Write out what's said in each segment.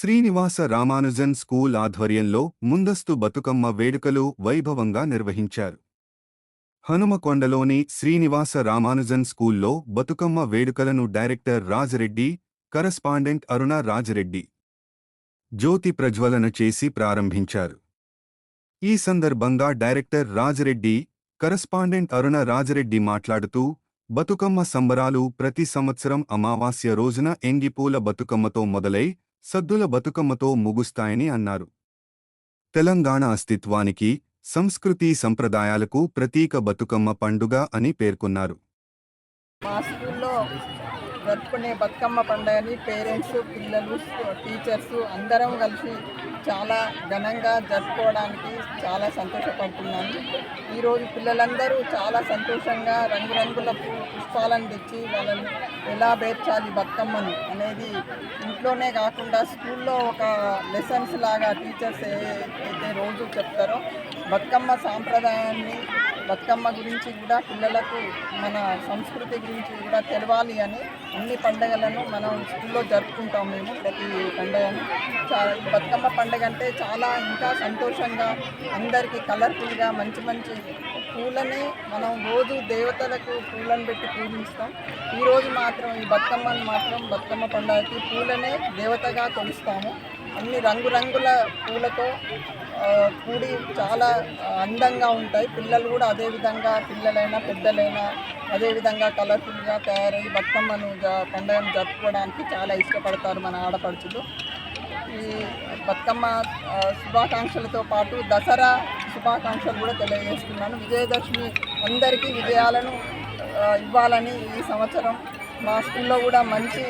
Srinivasa Ramanujan school ఆధ్వర్యంలో ముందస్తు బతుకమ్మ వేడుకలు వైభవంగా నిర్వహించారు. హనుమకొండలోని శ్రీనివాస రామానుజన్ స్కూల్లో బతుకమ్మ వేడుకలను డైరెక్టర్ రాజరెడ్డి, కరస్పాండెంట్ అరుణ రాజరెడ్డి జ్యోతి ప్రజ్వలన చేసి ప్రారంభించారు. ఈ సందర్భంగా డైరెక్టర్ రాజరెడ్డి, కరస్పాండెంట్ అరుణ రాజరెడ్డి మాట్లాడుతూ, బతుకమ్మ సంబరాలు ప్రతి సంవత్సరం అమావాస్య రోజున ఎంగిపూల బతుకమ్మతో మొదలై సద్దుల బతుకమ్మతో ముగుస్తాయని అన్నారు. తెలంగాణ అస్తిత్వానికి, సంస్కృతీ సంప్రదాయాలకు ప్రతీక బతుకమ్మ పండుగ అని పేర్కొన్నారు. మా స్కూల్లో జరుపుకునే బతుకమ్మ పండుగని పేరెంట్స్, పిల్లలు, టీచర్స్ అందరం కలిసి చాలా ఘనంగా జరుపుకోవడానికి చాలా సంతోషపడుతున్నాను. ఈరోజు పిల్లలందరూ చాలా సంతోషంగా రంగురంగుల పుష్పాలను తెచ్చి వాళ్ళని ఎలా పేర్చాలి బతుకమ్మను అనేది ఇంట్లోనే కాకుండా స్కూల్లో ఒక లెసన్స్ లాగా టీచర్స్ ఏదైతే రోజు చెప్తారో బతుకమ్మ సాంప్రదాయాన్ని, బతుకమ్మ గురించి కూడా పిల్లలకు మన సంస్కృతి గురించి కూడా తెలవాలి అని అన్ని పండుగలను మనం స్కూల్లో జరుపుకుంటాం. మేము ప్రతి పండుగను బతుకమ్మ పండుగ అంటే చాలా ఇంకా సంతోషంగా అందరికీ కలర్ఫుల్గా మంచి మంచి పూలని మనం రోజు దేవతలకు పూలను పెట్టి పూజిస్తాం. ఈరోజు మాత్రం ఈ బతుకమ్మను మాత్రం బతుకమ్మ పండుగకి పూలనే దేవతగా కొలుస్తాము. అన్ని రంగురంగుల పూలతో కూడి చాలా అందంగా ఉంటాయి. పిల్లలు కూడా అదేవిధంగా, పిల్లలైనా పెద్దలైనా అదేవిధంగా కలర్ఫుల్గా తయారై బతుకమ్మను పండుగను జరుపుకోవడానికి చాలా ఇష్టపడతారు మన ఆడపడుచులు. ఈ బతుకమ్మ శుభాకాంక్షలతో పాటు దసరా శుభాకాంక్షలు కూడా తెలియజేస్తున్నాను. విజయదశమి అందరికీ విజయాలను ఇవ్వాలని ఈ సంవత్సరం మా స్కూల్లో కూడా మంచి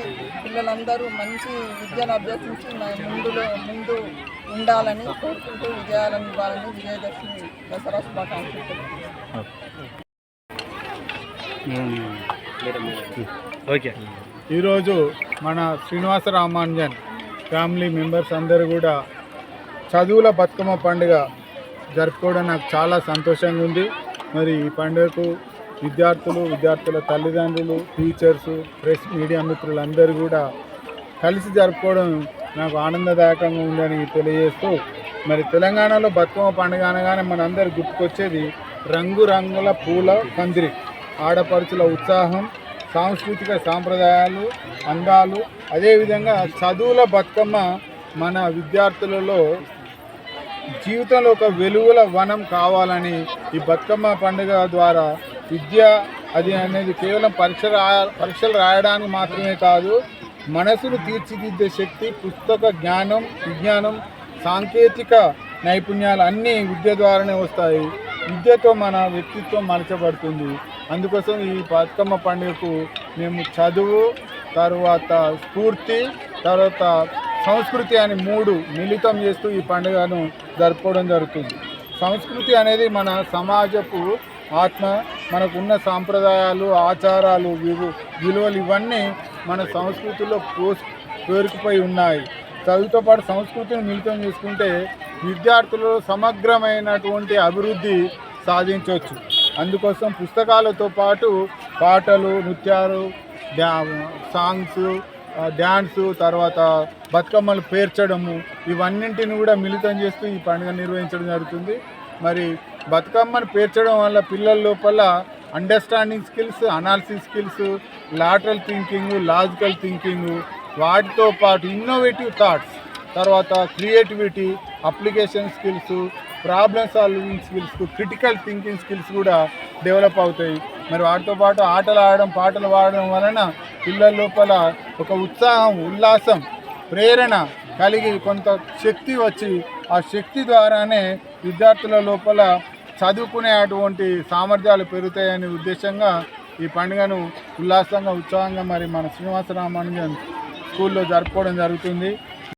పిల్లలందరూ మంచి విద్యను అభ్యసించి ముందు ఉండాలని కోరుకుంటూ విజయాలను ఇవ్వాలని విజయదశమి దసరా శుభాకాంక్షలు తెలియజేస్తున్నాను. ఈరోజు మన శ్రీనివాస రామానుజన్ ఫ్యామిలీ మెంబర్స్ అందరూ కూడా చదువుల బతుకమ్మ పండుగ జరుపుకోవడం నాకు చాలా సంతోషంగా ఉంది. మరి ఈ పండుగకు విద్యార్థుల తల్లిదండ్రులు, టీచర్సు, ప్రెస్ మీడియా మిత్రులందరూ కూడా కలిసి జరుపుకోవడం నాకు ఆనందదాయకంగా ఉందని తెలియజేస్తూ, మరి తెలంగాణలో బతుకమ్మ పండుగ అనగానే మనందరూ గుర్తుకొచ్చేది రంగురంగుల పూల పందిరి, ఆడపడుచుల ఉత్సాహం, సాంస్కృతిక సాంప్రదాయాలు, అందాలు, అదేవిధంగా చదువుల బతుకమ్మ మన విద్యార్థులలో జీవితంలో ఒక వెలుగుల వనం కావాలని ఈ బతుకమ్మ పండుగ ద్వారా విద్య అది అనేది కేవలం పరీక్షలు రాయడానికి మాత్రమే కాదు, మనసును తీర్చిదిద్దే శక్తి, పుస్తక జ్ఞానం, విజ్ఞానం, సాంకేతిక నైపుణ్యాలు అన్నీ విద్య ద్వారానే వస్తాయి. విద్యతో మన వ్యక్తిత్వం మలచబడుతుంది. అందుకోసం ఈ బతుకమ్మ పండుగకు మేము చదువు, తర్వాత స్ఫూర్తి, తర్వాత సంస్కృతి అని 3 మిళితం చేస్తూ ఈ పండుగను జరుపుకోవడం జరుగుతుంది. సంస్కృతి అనేది మన సమాజపు ఆత్మ, మనకున్న సాంప్రదాయాలు, ఆచారాలు, విలువలు ఇవన్నీ మన సంస్కృతిలో పేరుకుపోయి ఉన్నాయి. చదువుతో పాటు సంస్కృతిని మిళితం చేసుకుంటే విద్యార్థులు సమగ్రమైనటువంటి అభివృద్ధి సాధించవచ్చు. అందుకోసం పుస్తకాలతో పాటు పాటలు, నృత్యాలు, సాంగ్స్, డ్యాన్సు, తర్వాత బతుకమ్మలు పేర్చడము, ఇవన్నింటిని కూడా మిళితం చేస్తూ ఈ పండుగ నిర్వహించడం జరుగుతుంది. మరి బతుకమ్మను పేర్చడం వల్ల పిల్లల లోపల understanding skills, analysis skills, lateral thinking, logical thinking, వాటితో పాటు ఇన్నోవేటివ్ థాట్స్, తర్వాత creativity, application skills, problem solving skills, critical thinking skills కూడా డెవలప్ అవుతాయి. మరి వాటితో పాటు ఆటలు ఆడడం, పాటలు పాడడం వలన పిల్లల లోపల ఒక ఉత్సాహం, ఉల్లాసం, ప్రేరణ కలిగి కొంత శక్తి వచ్చి ఆ శక్తి ద్వారానే విద్యార్థుల లోపల చదువుకునే అటువంటి సామర్థ్యాలు పెరుగుతాయనే ఉద్దేశంగా ఈ పండుగను ఉల్లాసంగా, ఉత్సాహంగా మరి మన శ్రీనివాస రామానుజన్ స్కూల్లో జరుపుకోవడం జరుగుతుంది.